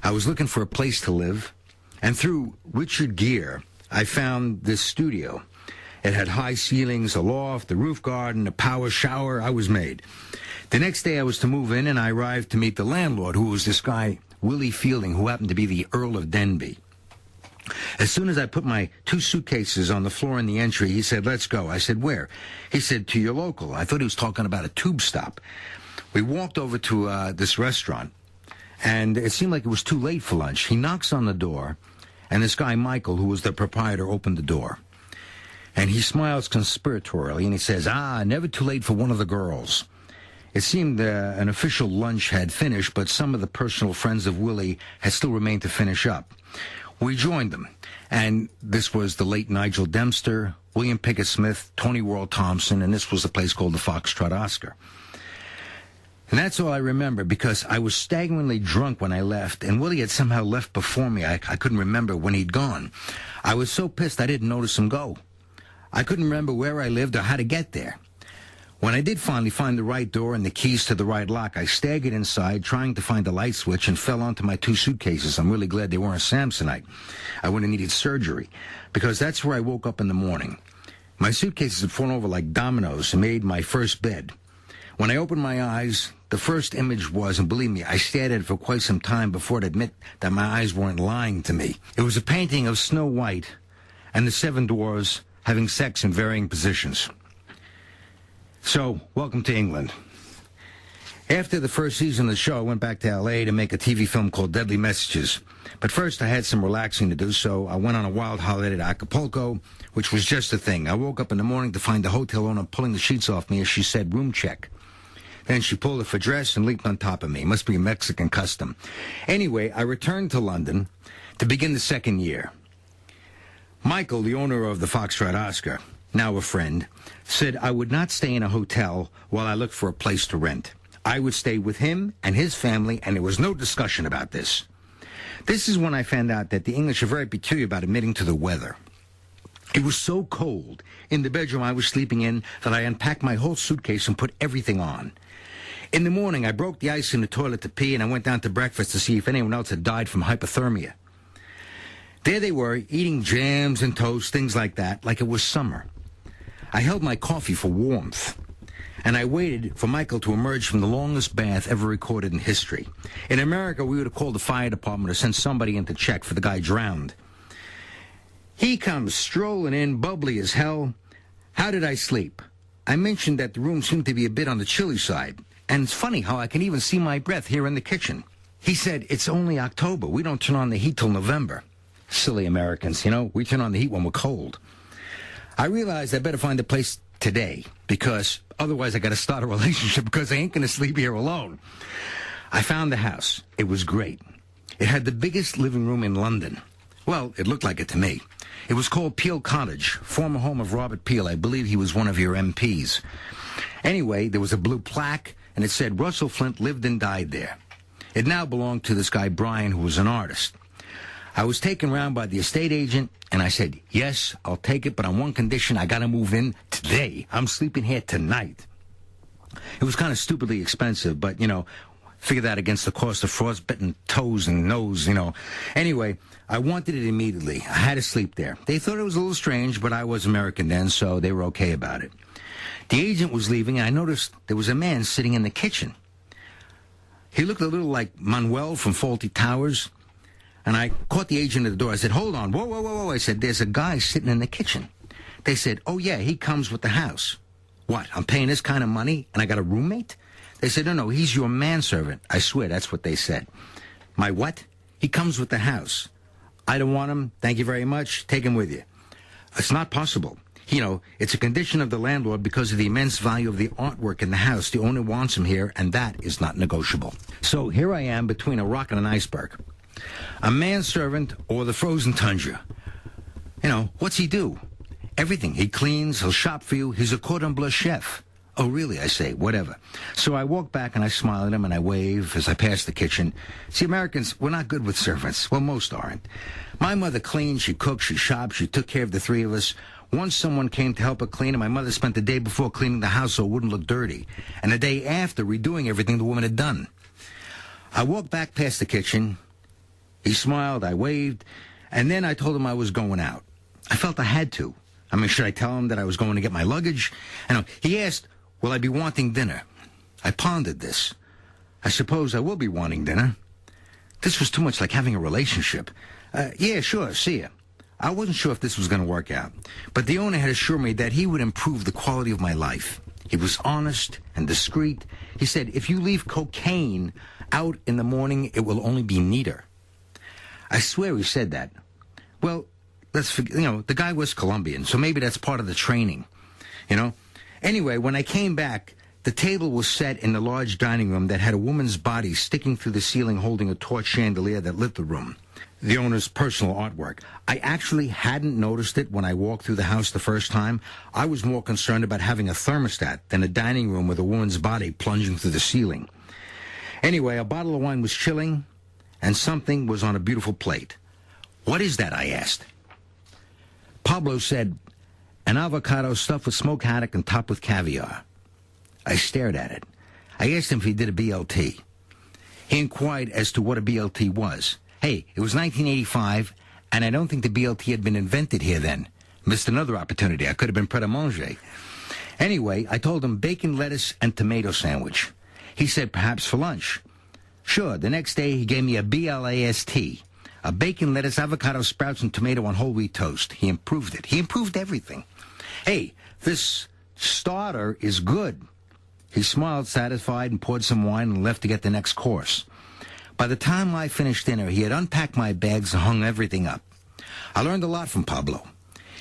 I was looking for a place to live, and through Richard Gere, I found this studio. It had high ceilings, a loft, a roof garden, a power shower. I was made. The next day I was to move in, and I arrived to meet the landlord, who was this guy, Willie Fielding, who happened to be the Earl of Denbigh. As soon as I put my 2 suitcases on the floor in the entry, he said, "Let's go." I said, "Where?" He said, "To your local." I thought he was talking about a tube stop. We walked over to this restaurant, and it seemed like it was too late for lunch. He knocks on the door, and this guy, Michael, who was the proprietor, opened the door. And he smiles conspiratorially, and he says, "Never too late for one of the girls." It seemed an official lunch had finished, but some of the personal friends of Willie had still remained to finish up. We joined them, and this was the late Nigel Dempster, William Pickett Smith, Tony Worrell Thompson, and this was a place called the Foxtrot Oscar. And that's all I remember, because I was staggeringly drunk when I left, and Willie had somehow left before me. I couldn't remember when he'd gone. I was so pissed I didn't notice him go. I couldn't remember where I lived or how to get there. When I did finally find the right door and the keys to the right lock, I staggered inside, trying to find the light switch, and fell onto my 2 suitcases. I'm really glad they weren't Samsonite. I would have needed surgery, because that's where I woke up in the morning. My suitcases had fallen over like dominoes and made my first bed. When I opened my eyes, the first image was, and believe me, I stared at it for quite some time before I'd admit that my eyes weren't lying to me. It was a painting of Snow White and the 7 dwarfs having sex in varying positions. So, welcome to England. After the first season of the show, I went back to L.A. to make a TV film called Deadly Messages. But first, I had some relaxing to do, so I went on a wild holiday to Acapulco, which was just a thing. I woke up in the morning to find the hotel owner pulling the sheets off me as she said, "Room check." Then she pulled off her dress and leaped on top of me. Must be a Mexican custom. Anyway, I returned to London to begin the second year. Michael, the owner of the Foxtrot Oscar, now a friend, said I would not stay in a hotel while I looked for a place to rent. I would stay with him and his family, and there was no discussion about this. This is when I found out that the English are very peculiar about admitting to the weather. It was so cold in the bedroom I was sleeping in that I unpacked my whole suitcase and put everything on. In the morning, I broke the ice in the toilet to pee, and I went down to breakfast to see if anyone else had died from hypothermia. There they were, eating jams and toast, things like that, like it was summer. I held my coffee for warmth, and I waited for Michael to emerge from the longest bath ever recorded in history. In America, we would have called the fire department or sent somebody in to check, for the guy drowned. He comes strolling in, bubbly as hell. How did I sleep? I mentioned that the room seemed to be a bit on the chilly side, and it's funny how I can even see my breath here in the kitchen. He said, "It's only October. We don't turn on the heat till November." Silly Americans, we turn on the heat when we're cold. I realized I better find a place today, because otherwise I got to start a relationship, because I ain't going to sleep here alone. I found the house. It was great. It had the biggest living room in London. Well, it looked like it to me. It was called Peel Cottage, former home of Robert Peel. I believe he was one of your MPs. Anyway, there was a blue plaque, and it said Russell Flint lived and died there. It now belonged to this guy Brian, who was an artist. I was taken around by the estate agent, and I said, "Yes, I'll take it, but on one condition: I got to move in today. I'm sleeping here tonight." It was kind of stupidly expensive, but, figure that against the cost of frostbitten toes and nose, Anyway, I wanted it immediately. I had to sleep there. They thought it was a little strange, but I was American then, so they were okay about it. The agent was leaving, and I noticed there was a man sitting in the kitchen. He looked a little like Manuel from Fawlty Towers. And I caught the agent at the door. I said, "Hold on. Whoa, whoa, whoa, whoa." I said, "There's a guy sitting in the kitchen." They said, "Oh, yeah, he comes with the house." What, I'm paying this kind of money and I got a roommate? They said, No, he's your manservant. I swear, that's what they said. My what? He comes with the house. I don't want him. Thank you very much. Take him with you. It's not possible. It's a condition of the landlord because of the immense value of the artwork in the house. The owner wants him here, and that is not negotiable. So here I am between a rock and an iceberg. A manservant or the frozen tundra. What's he do? Everything. He cleans, he'll shop for you. He's a cordon bleu chef. Oh, really? I say, whatever. So I walk back and I smile at him and I wave as I pass the kitchen. See, Americans, we're not good with servants. Well, most aren't. My mother cleaned, she cooked, she shopped, she took care of the 3 of us. Once someone came to help her clean, and my mother spent the day before cleaning the house so it wouldn't look dirty, and the day after redoing everything the woman had done. I walked back past the kitchen, He smiled, I waved, and then I told him I was going out. I felt I had to. I mean, should I tell him that I was going to get my luggage? And he asked, will I be wanting dinner? I pondered this. I suppose I will be wanting dinner. This was too much like having a relationship. Yeah, sure, see ya. I wasn't sure if this was going to work out, but the owner had assured me that he would improve the quality of my life. He was honest and discreet. He said, if you leave cocaine out in the morning, it will only be neater. I swear he said that. Well, let's forget, the guy was Colombian, so maybe that's part of the training, Anyway, when I came back, the table was set in the large dining room that had a woman's body sticking through the ceiling holding a torch chandelier that lit the room. The owner's personal artwork. I actually hadn't noticed it when I walked through the house the first time. I was more concerned about having a thermostat than a dining room with a woman's body plunging through the ceiling. Anyway, a bottle of wine was chilling, and something was on a beautiful plate. What is that? I asked. Pablo said, an avocado stuffed with smoked haddock and topped with caviar. I stared at it. I asked him if he did a BLT. He inquired as to what a BLT was. Hey, it was 1985, and I don't think the BLT had been invented here then. Missed another opportunity. I could have been pret-a-manger. Anyway, I told him bacon, lettuce, and tomato sandwich. He said perhaps for lunch. Sure, the next day he gave me a BLAST. A bacon, lettuce, avocado, sprouts, and tomato on whole wheat toast. He improved it. He improved everything. Hey, this starter is good. He smiled satisfied and poured some wine and left to get the next course. By the time I finished dinner, he had unpacked my bags and hung everything up. I learned a lot from Pablo.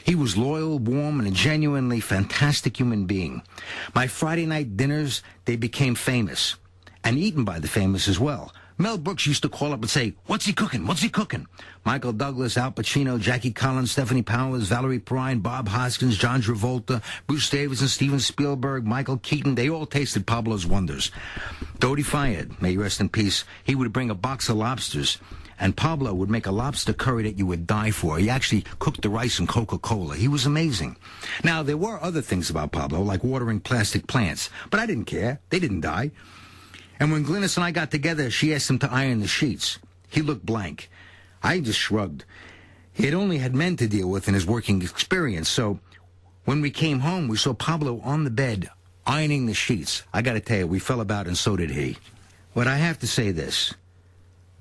He was loyal, warm, and a genuinely fantastic human being. My Friday night dinners, they became famous, and eaten by the famous as well. Mel Brooks used to call up and say, what's he cooking? What's he cooking? Michael Douglas, Al Pacino, Jackie Collins, Stephanie Powers, Valerie Perrine, Bob Hoskins, John Travolta, Bruce Davidson, Steven Spielberg, Michael Keaton, they all tasted Pablo's wonders. Dodie Fayed, may he rest in peace, he would bring a box of lobsters, and Pablo would make a lobster curry that you would die for. He actually cooked the rice in Coca-Cola. He was amazing. Now, there were other things about Pablo, like watering plastic plants, but I didn't care. They didn't die. And when Glynis and I got together, she asked him to iron the sheets. He looked blank. I just shrugged. He had only had men to deal with in his working experience, so when we came home, we saw Pablo on the bed ironing the sheets. I got to tell you, we fell about, and so did he. But I have to say this.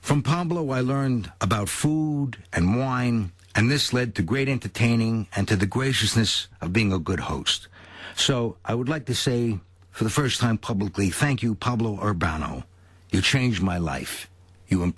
From Pablo, I learned about food and wine, and this led to great entertaining and to the graciousness of being a good host. So I would like to say, for the first time publicly, thank you, Pablo Urbano. You changed my life. You improved.